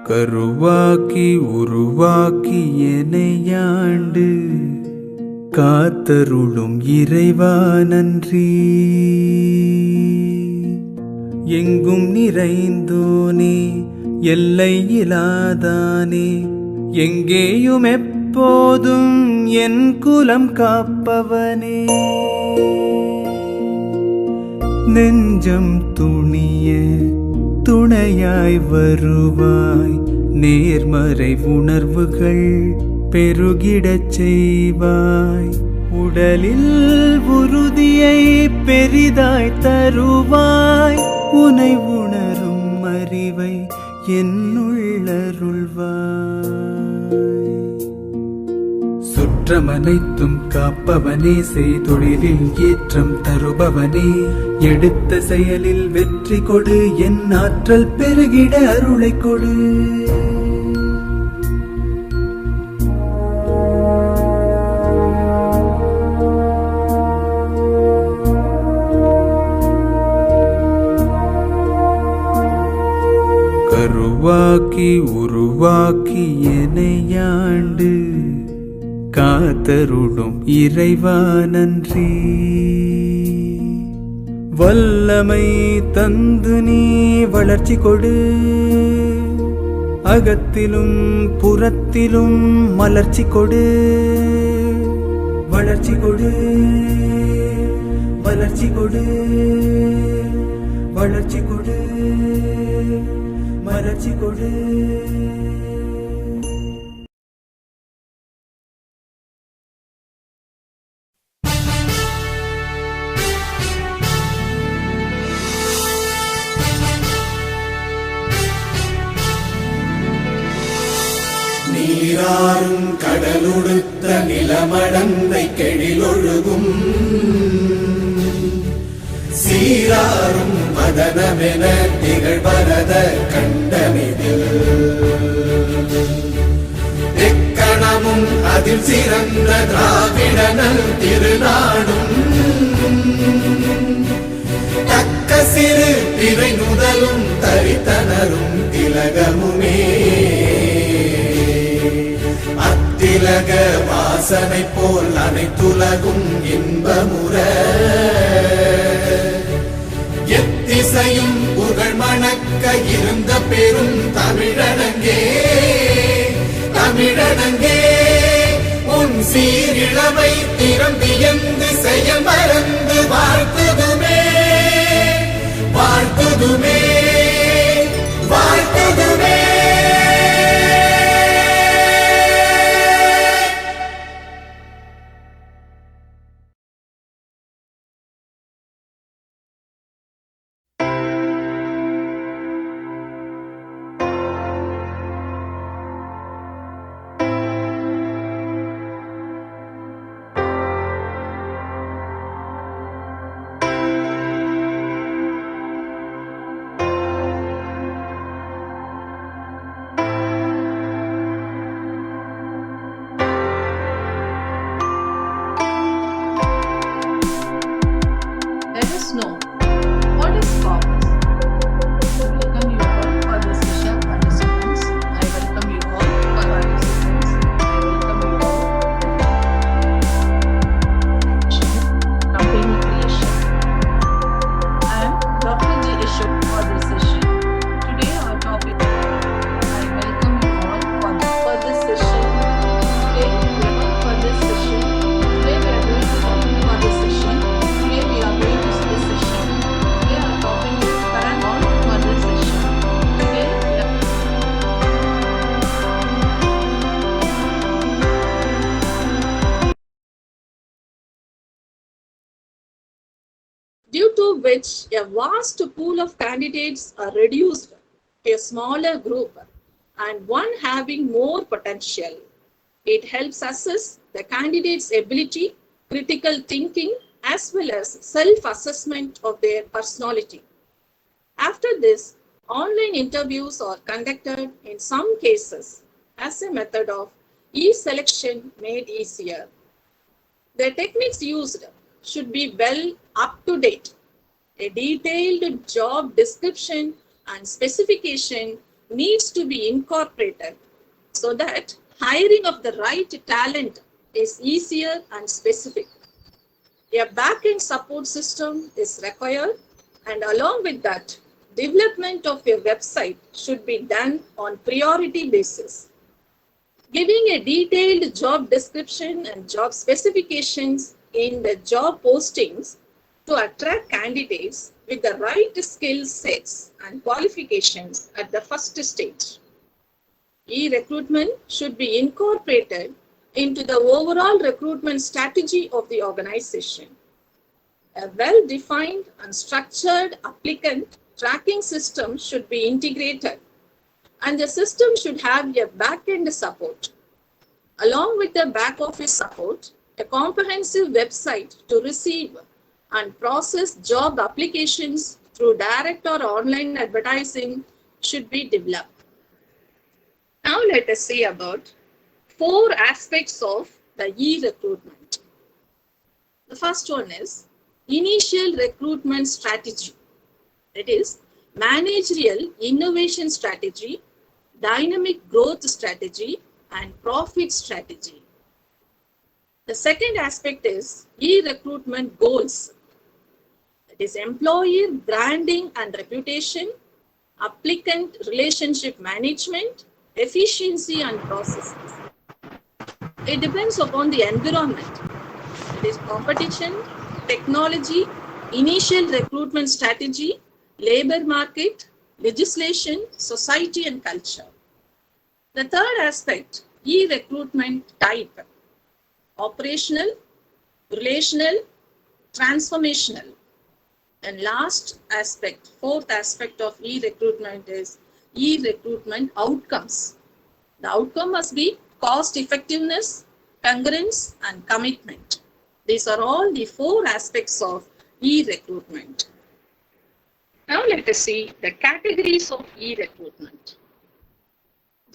கருவாக்கி உருவாக்கி எனையாண்டு காத்தருளும் இறைவா நன்றி. எங்கும் நிறைந்தோனே எல்லை இலாதானே, எங்கேயும் எப்போதும் என் குலம் காப்பவனே. நெஞ்சம் துணிய துணையாய் வருவாய், நேர்மறை உணர்வுகள் பெருகிடச் செய்வாய். உடலில் உறுதியை பெரிதாய் தருவாய், உனை உணரும் அறிவை என்னுள்ளருள்வாய். சுற்றமனைத்தும் காப்பவனே, செய்தொழிலில் ஏற்றம் தருபவனே, எடுத்த செயலில் வெற்றி கொடு, என் ஆற்றல் பெருகிட அருளை கொடு. கருவாக்கி உருவாக்கி எனையாண்டு காத்தருளும் இறைவா நன்றி. வல்லமை தந்து நீ வளர்ச்சி கொடு, அகத்திலும் புறத்திலும் மலர்ச்சி கொடு. வளர்ச்சி கொடு, வளர்ச்சி கொடு, வளர்ச்சி கொடு, மலர்ச்சி கொடு. நீராறும் கடலுடுத்த நிலமடந்தை கெழிலொழுகும், சீராறும் மதனமென திகழ்வரத கண்டமிதில். எக்கணமும் அதில் சிறந்த திராவிடனல் திருநாடும், தக்க சிறு பிறை நுதலும் தரித்தனரும் திலகமுமே. அத்திலக வாசனை போல் அனைத்துலகும் இன்பமுற, எத்திசையும் புகழ் மணக்க இருந்த பெரும் தமிழனங்கே. தமிழனங்கே உன் சீரிழமை திறம்பியந்து செயல் மறந்து வாழ்த்துதுமே, வாழ்த்துதுமே, வாழ்த்துதுமே. Due to which a vast pool of candidates are reduced to a smaller group and one having more potential. It helps assess the candidate's ability, critical thinking, as well as self-assessment of their personality. After this, online interviews are conducted in some cases as a method of e-selection made easier. The techniques used should be well up to date. A detailed job description and specification needs to be incorporated so that hiring of the right talent is easier and specific. A back-end support system is required, and along with that, development of your website should be done on priority basis. Giving a detailed job description and job specifications in the job postings to attract candidates with the right skill sets and qualifications at the first stage. E-recruitment should be incorporated into the overall recruitment strategy of the organization. A well-defined and structured applicant tracking system should be integrated, and the system should have a back-end support. Along with the back-office support, a comprehensive website to receive and process job applications through direct or online advertising should be developed. Now let us see about 4 aspects of the e-recruitment. The first one is initial recruitment strategy. It is managerial innovation strategy, dynamic growth strategy, and profit strategy. The second aspect is e-recruitment goals. It is employer branding and reputation, applicant relationship management, efficiency and processes. It depends upon the environment. It is competition, technology, initial recruitment strategy, labor market, legislation, society and culture. The third aspect, e-recruitment type: operational, relational, transformational. And last aspect, fourth aspect of e-recruitment is e-recruitment outcomes. The outcome must be cost effectiveness, congruence, and commitment. These are all the 4 aspects of e-recruitment. Now let us see the categories of e-recruitment.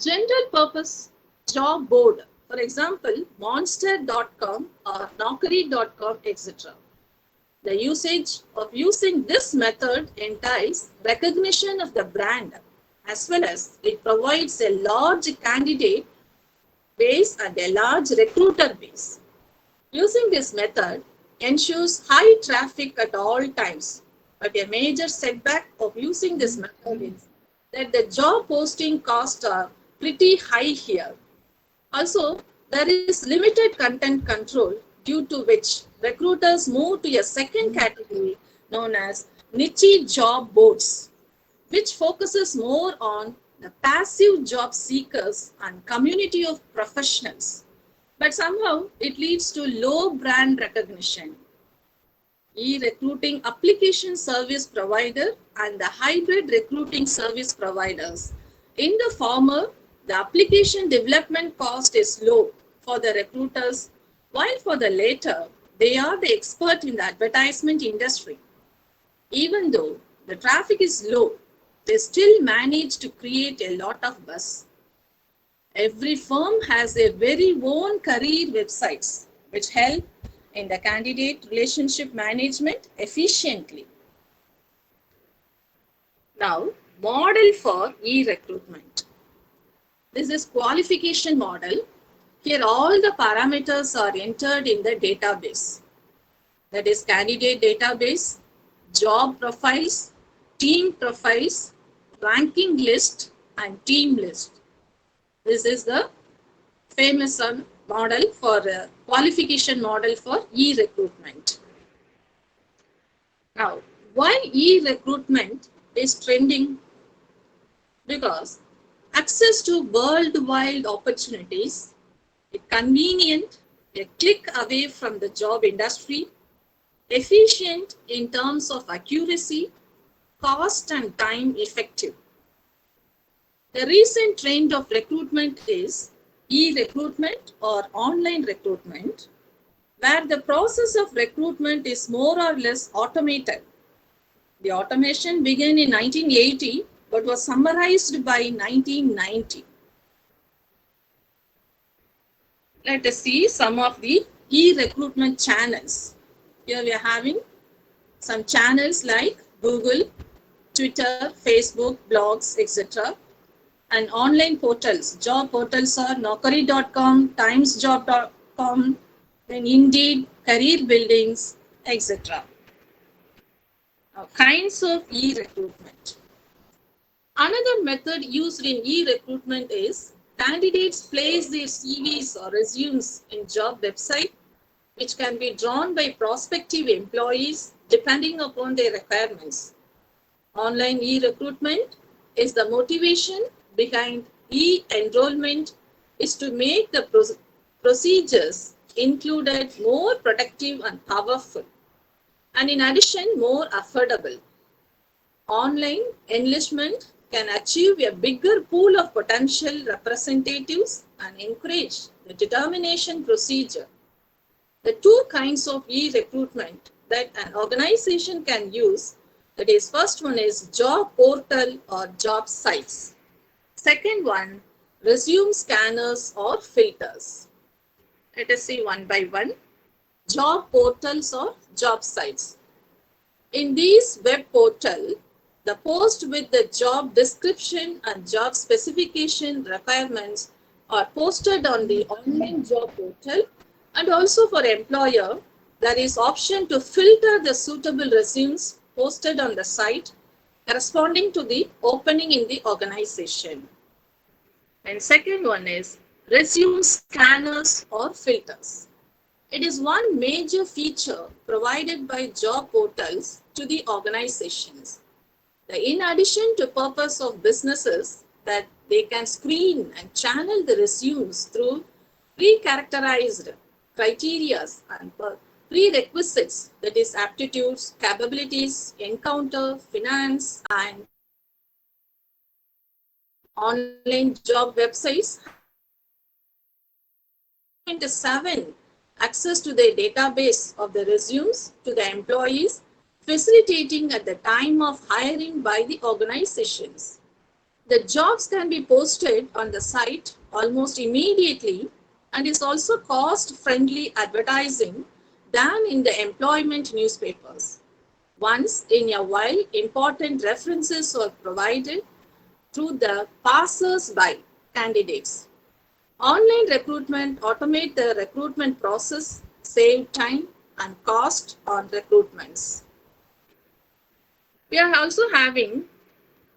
General purpose job board, for example, monster.com or naukri.com, etc. The usage of using this method entails recognition of the brand, as well as it provides a large candidate base and a large recruiter base. Using this method ensures high traffic at all times, but a major setback of using this method is that the job posting costs are pretty high here. Also, there is limited content control, due to which recruiters move to a second category known as niche job boards, which focuses more on the passive job seekers and community of professionals. But somehow it leads to low brand recognition. E-recruiting application service provider and the hybrid recruiting service providers. In the former, the application development cost is low for the recruiters, while for the latter, they are the expert in the advertisement industry. Even though the traffic is low, they still manage to create a lot of buzz. Every firm has their very own career websites, which help in the candidate relationship management efficiently. Now, model for e-recruitment. This is qualification model. Here all the parameters are entered in the database. That is candidate database, job profiles, team profiles, ranking list, and team list. This is the famous model for qualification model for e-recruitment. Now, why e-recruitment is trending? Because access to worldwide opportunities, convenient, a click away from the job industry, efficient in terms of accuracy, cost and time effective. The recent trend of recruitment is e-recruitment or online recruitment, where the process of recruitment is more or less automated. The automation began in 1980 but was summarized by 1990. Let us see some of the e-recruitment channels. Here we are having some channels like Google, Twitter, Facebook, blogs, etc. and online portals. Job portals are Naukri.com, TimesJob.com, then Indeed, Career Buildings, etc. Now, kinds of e-recruitment. Another method used in e-recruitment is candidates place their CVs or resumes in job website, which can be drawn by prospective employees depending upon their requirements. Online e-recruitment is the motivation behind e-enrollment is to make the procedures included more productive and powerful, and in addition more affordable. Online enlistment can achieve a bigger pool of potential representatives and encourage the determination procedure. The two kinds of e-recruitment that an organization can use, that is, first one is job portal or job sites. Second one, resume scanners or filters. Let us see one by one. Job portals or job sites. In these web portal, the post with the job description and job specification requirements are posted on the online job portal, and also for employer, there is option to filter the suitable resumes posted on the site corresponding to the opening in the organization. And second one is resume scanners or filters. It is one major feature provided by job portals to the organizations. In addition to purpose of businesses that they can screen and channel the resumes through pre-characterized criteria and prerequisites, that is aptitudes, capabilities, encounter, finance, and online job websites. 7 access to the database of the resumes to the employees, facilitating at the time of hiring by the organizations. The jobs can be posted on the site almost immediately and is also cost-friendly advertising than in the employment newspapers. Once in a while, important references are provided through the passers-by candidates. Online recruitment automate the recruitment process, save time and cost on recruitments. We are also having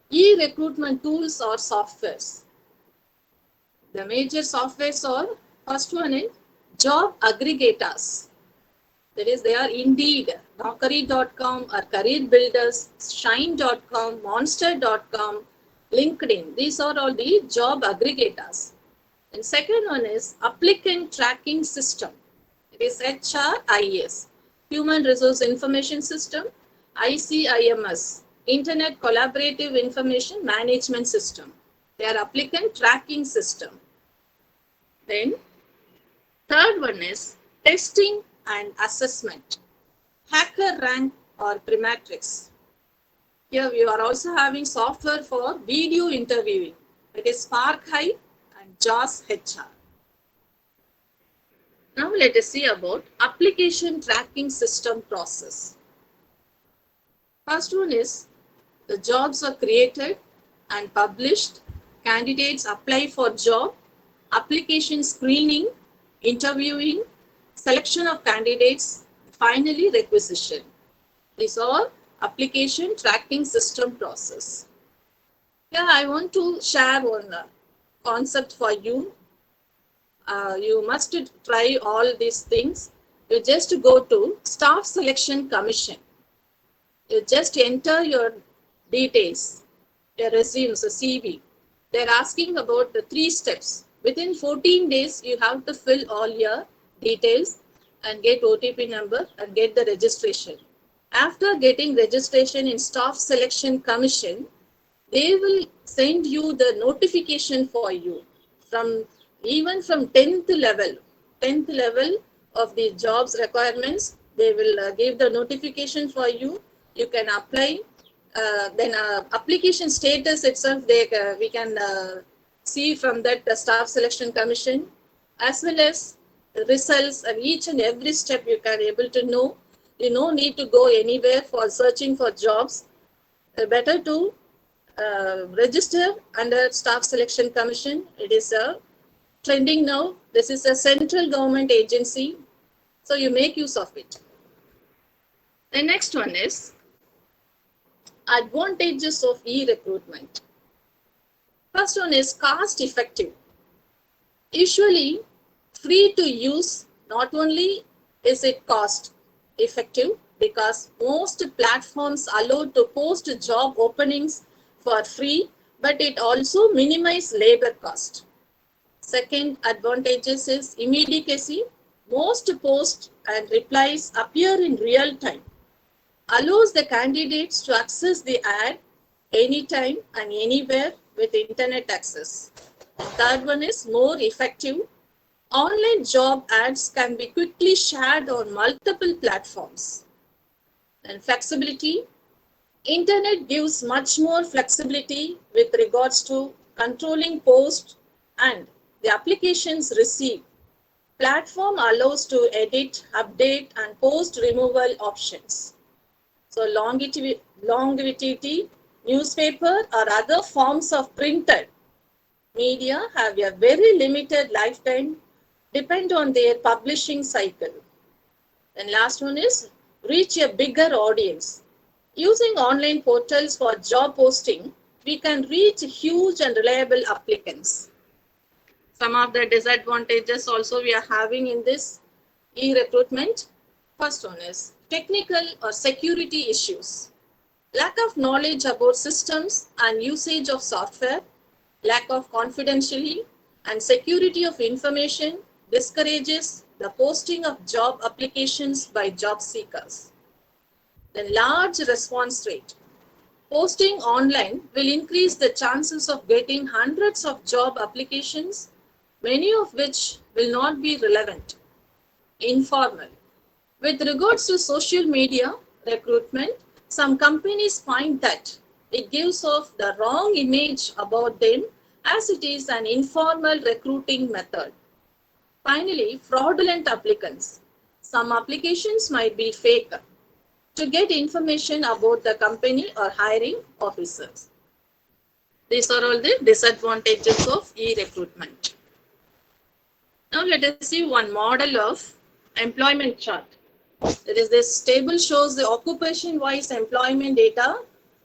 e-recruitment tools or softwares. The major softwares are, first one is job aggregators. That is, they are Indeed, Naukri.com or Career Builders, Shine.com, Monster.com, LinkedIn. These are all the job aggregators. And second one is applicant tracking system. It is HRIS, Human Resource Information System, ICIMS, Internet Collaborative Information Management System. They are applicant tracking system. Then third one is testing and assessment, HackerRank or Primatrix. Here we are also having software for video interviewing. It is SparkHive and JAWS HR. Now let us see about application tracking system process. First one is the jobs are created and published, candidates apply for job, application screening, interviewing, selection of candidates, finally requisition. These are application tracking system process. Here I want to share one concept for you. You must try all these things. You just go to Staff Selection Commission. You just enter your details, your resumes, a CV. They're asking about the 3 steps. Within 14 days, you have to fill all your details and get OTP number and get the registration. After getting registration in Staff Selection Commission, they will send you the notification for you even from 10th level of the jobs requirements. They will give the notification for you. You can apply. Then application status itself, we can see from that the Staff Selection Commission, as well as the results, and each and every step you can able to know. You no need to go anywhere for searching for jobs. Better to register under Staff Selection Commission. It is trending now. This is a central government agency, so you make use of it. The next one is advantages of e-recruitment. First one is cost effective. Usually free to use. Not only is it cost effective, because most platforms allow to post job openings for free, but it also minimizes labor cost. Second advantages is immediacy. Most posts and replies appear in real time, allows the candidates to access the ad anytime and anywhere with internet access. Third one is more effective. Online job ads can be quickly shared on multiple platforms. And flexibility. Internet gives much more flexibility with regards to controlling posts and the applications received. Platform allows to edit, update, and post removal options. So longevity, newspaper or other forms of printed media have a very limited lifetime, depend on their publishing cycle. And last one is reach a bigger audience. Using online portals for job posting, we can reach huge and reliable applicants. Some of the disadvantages also we are having in this e-recruitment. First one is technical or security issues. Lack of knowledge about systems and usage of software, lack of confidentiality and security of information discourages the posting of job applications by job seekers. The large response rate. Posting online will increase the chances of getting hundreds of job applications, many of which will not be relevant. Informal. With regards to social media recruitment, some companies find that it gives off the wrong image about them as it is an informal recruiting method. Finally, fraudulent applicants. Some applications might be fake to get information about the company or hiring officers. These are all the disadvantages of e-recruitment. Now let us see one model of employment chart. That is, this table shows the occupation-wise employment data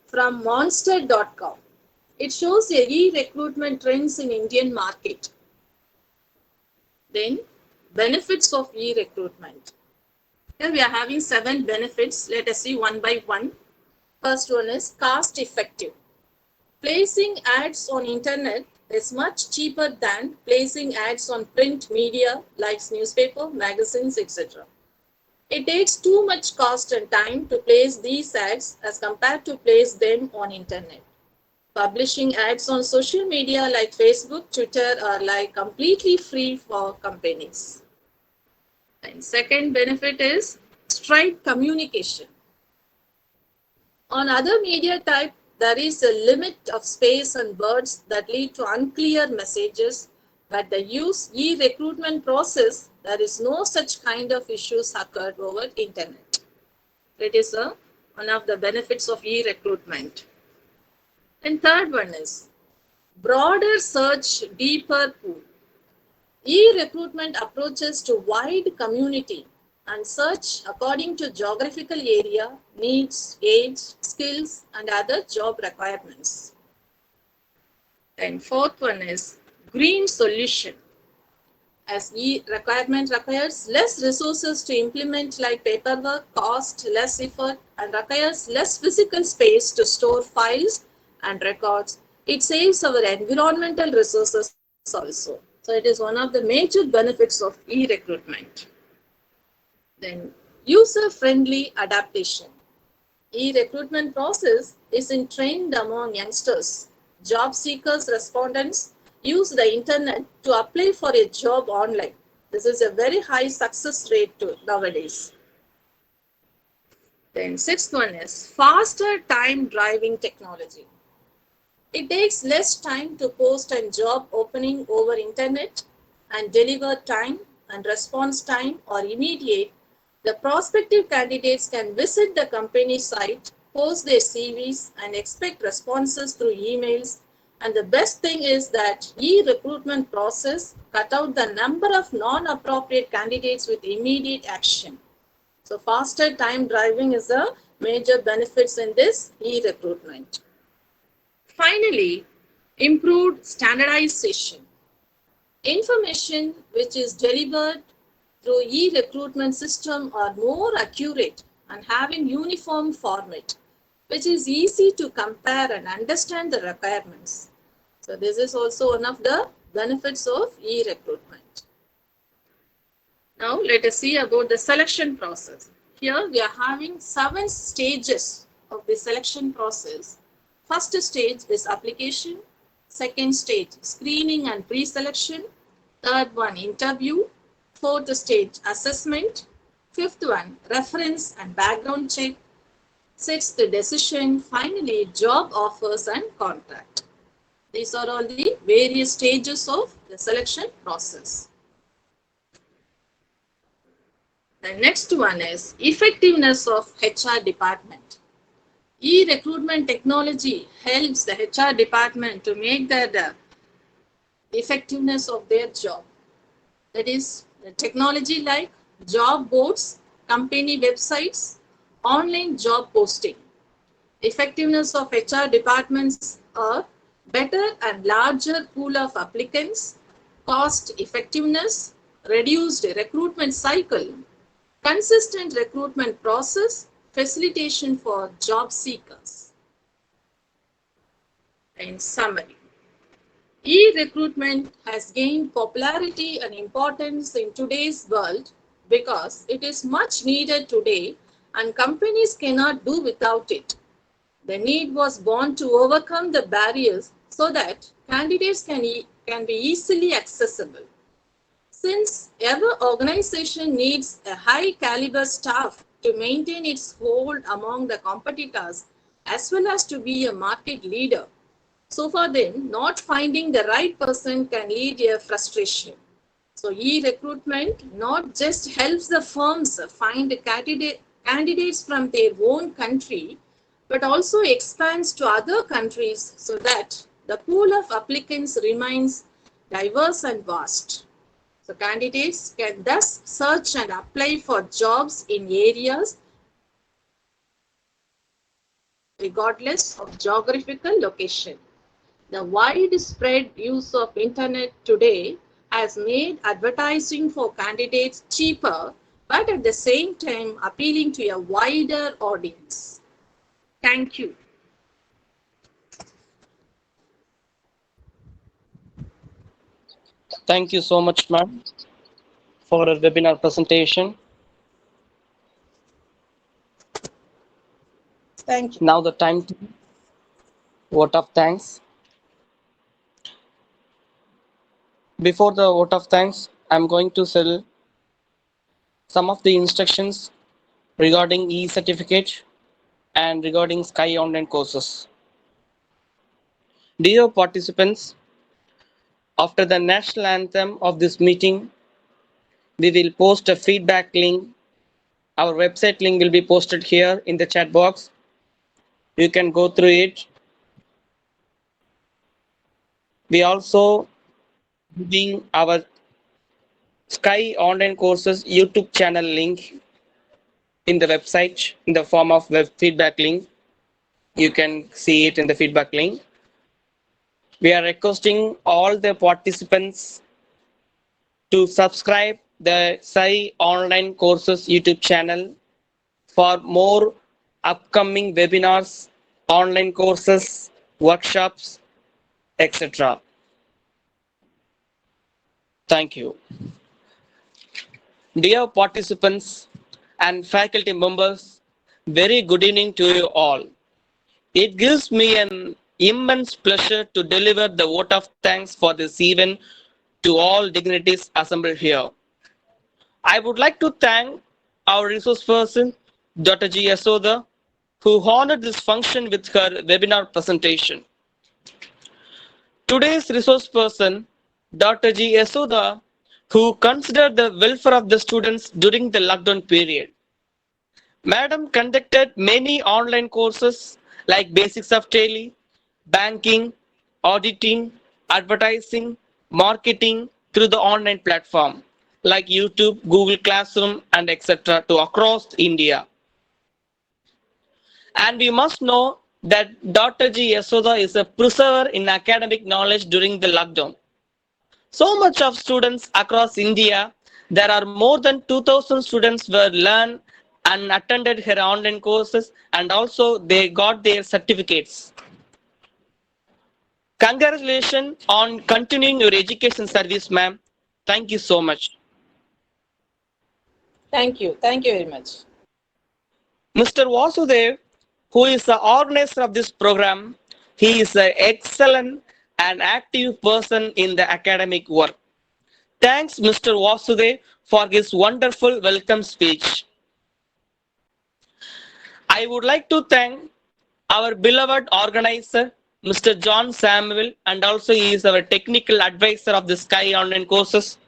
from monster.com. It shows the e-recruitment trends in Indian market. Then, benefits of e-recruitment. Here we are having 7 benefits. Let us see one by one. First one is cost effective. Placing ads on internet is much cheaper than placing ads on print media like newspaper, magazines, etc. It takes too much cost and time to place these ads as compared to place them on internet. Publishing ads on social media like Facebook, Twitter are like completely free for companies. And second benefit is straight communication. On other media type, there is a limit of space and words that lead to unclear messages, but the use e-recruitment process, there is no such kind of issues occurred over internet. It is one of the benefits of e-recruitment. And third one is broader search, deeper pool. E-recruitment approaches to wide community and search according to geographical area, needs, age, skills, and other job requirements. And fourth one is green solution. As e-requirement requires less resources to implement like paperwork, cost less effort, and requires less physical space to store files and records, it saves our environmental resources also. So it is one of the major benefits of e-recruitment. Then user-friendly adaptation. E-recruitment process is in trend among youngsters. Job seekers, respondents use the internet to apply for a job online. This is a very high success rate nowadays. Then sixth one is faster time driving technology. It takes less time to post a job opening over internet and deliver time and response time are immediate. The prospective candidates can visit the company site post their CVs and expect responses through emails. And the best thing is that e-recruitment process cut out the number of non-appropriate candidates with immediate action. So faster time driving is a major benefits in this e-recruitment. Finally, improved standardization. Information which is delivered through e-recruitment system are more accurate and having uniform format, which is easy to compare and understand the requirements. So this is also one of the benefits of e-recruitment. Now let us see about the selection process. Here we are having 7 stages of the selection process. First stage is application. Second stage, screening and pre-selection. Third one, interview. Fourth stage, assessment. Fifth one, reference and background check. Sixth, decision. Finally, job offers and contract. These are all the various stages of the selection process. The next one is effectiveness of HR department. E-recruitment technology helps the HR department to make the effectiveness of their job. That is, the technology like job boards, company websites, online job posting. Effectiveness of HR departments are better and larger pool of applicants, cost effectiveness, reduced recruitment cycle, consistent recruitment process, facilitation for job seekers. In summary, e-recruitment has gained popularity and importance in today's world because it is much needed today and companies cannot do without it. The need was born to overcome the barriers so that candidates can be easily accessible. Since every organization needs a high caliber staff to maintain its hold among the competitors as well as to be a market leader, so for them, not finding the right person can lead to frustration. So e-recruitment not just helps the firms find candidates from their own country, but also expands to other countries so that the pool of applicants remains diverse and vast. So candidates can thus search and apply for jobs in areas regardless of geographical location. The widespread use of internet today has made advertising for candidates cheaper, but at the same time appealing to a wider audience. Thank you. Thank you so much, ma'am, for a webinar presentation. Thank you. Now the time to vote of thanks. Before the vote of thanks, I'm going to tell some of the instructions regarding e-certificate and regarding Sky Online courses. Dear participants, after the national anthem of this meeting, we will post a feedback link. Our website link will be posted here in the chat box. You can go through it. We also giving our Sky Online Courses YouTube channel link in the website in the form of web feedback link. You can see it in the feedback link. We are requesting all the participants to subscribe the Sky Online Courses YouTube channel for more upcoming webinars, online courses, workshops, etc. Thank you. Dear participants and faculty members, very good evening to you all. It gives me an immense pleasure to deliver the vote of thanks for this event to all dignitaries assembled here. I would like to thank our resource person, Dr. G. Yasoda, who honored this function with her webinar presentation. Today's resource person, Dr. G. Yasoda, who considered the welfare of the students during the lockdown period. Madam conducted many online courses like basics of tele, banking, auditing, advertising, marketing through the online platform like YouTube, Google Classroom, and etc. to across India. And we must know that Dr. G. Yasoda is a preserver in academic knowledge during the lockdown. So much of students across India, there are more than 2000 students were learned and attended her online courses and also they got their certificates. Congratulations on continuing your education service, ma'am. Thank you so much. Thank you. Thank you very much. Mr. Vasudev, who is the organizer of this program, he is an excellent and active person in the academic work. Thanks, Mr. Vasudev, for his wonderful welcome speech. I would like to thank our beloved organizer, Mr. John Samuel, and also he is our technical advisor of the Sky Online courses.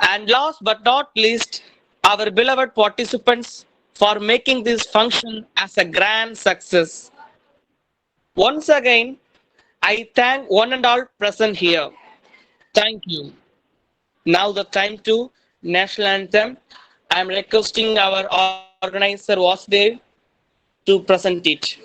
And last but not least, our beloved participants for making this function as a grand success. Once again, I thank one and all present here. Thank you. Now the time to national anthem. I am requesting our organizer Vasudev to present it.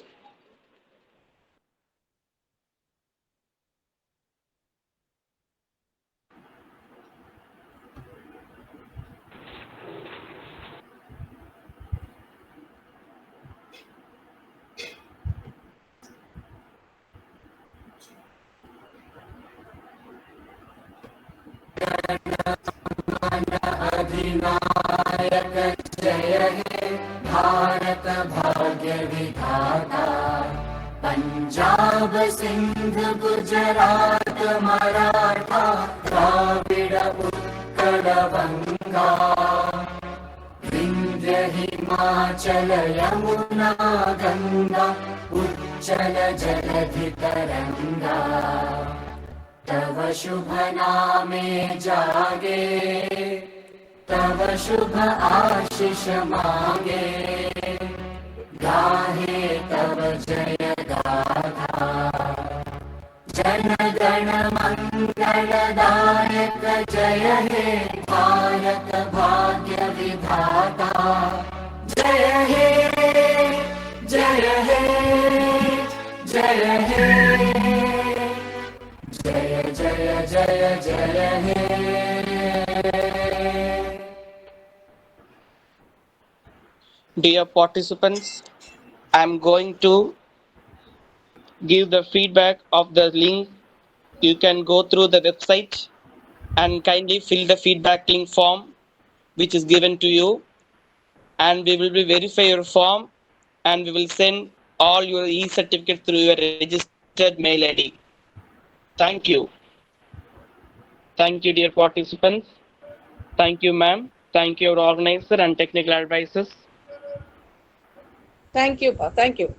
Bharat भाग्य विधाता पंजाब सिंध गुजरात मराठा द्राविड उत्कल बंगा विंध्य हिमाचल यमुना गंगा उच्चल जलधि तरंगा तव शुभ नामे जागे तव शुभ आशीष मांगे गाहे तव जय गाथा जन गण मंगल दायक जय हे भारत भाग्य विधाता जय हे जय हे जय हे जय जय जय जय हे Dear participants, I am going to give the feedback of the link. You can go through the website and kindly fill the feedback link form which is given to you, and we will verify your form and we will send all your e-certificate through your registered mail ID. Thank you. Thank you, dear participants. Thank you, ma'am. Thank you, our organizer and technical advisors. Thank you, Pa. Thank you.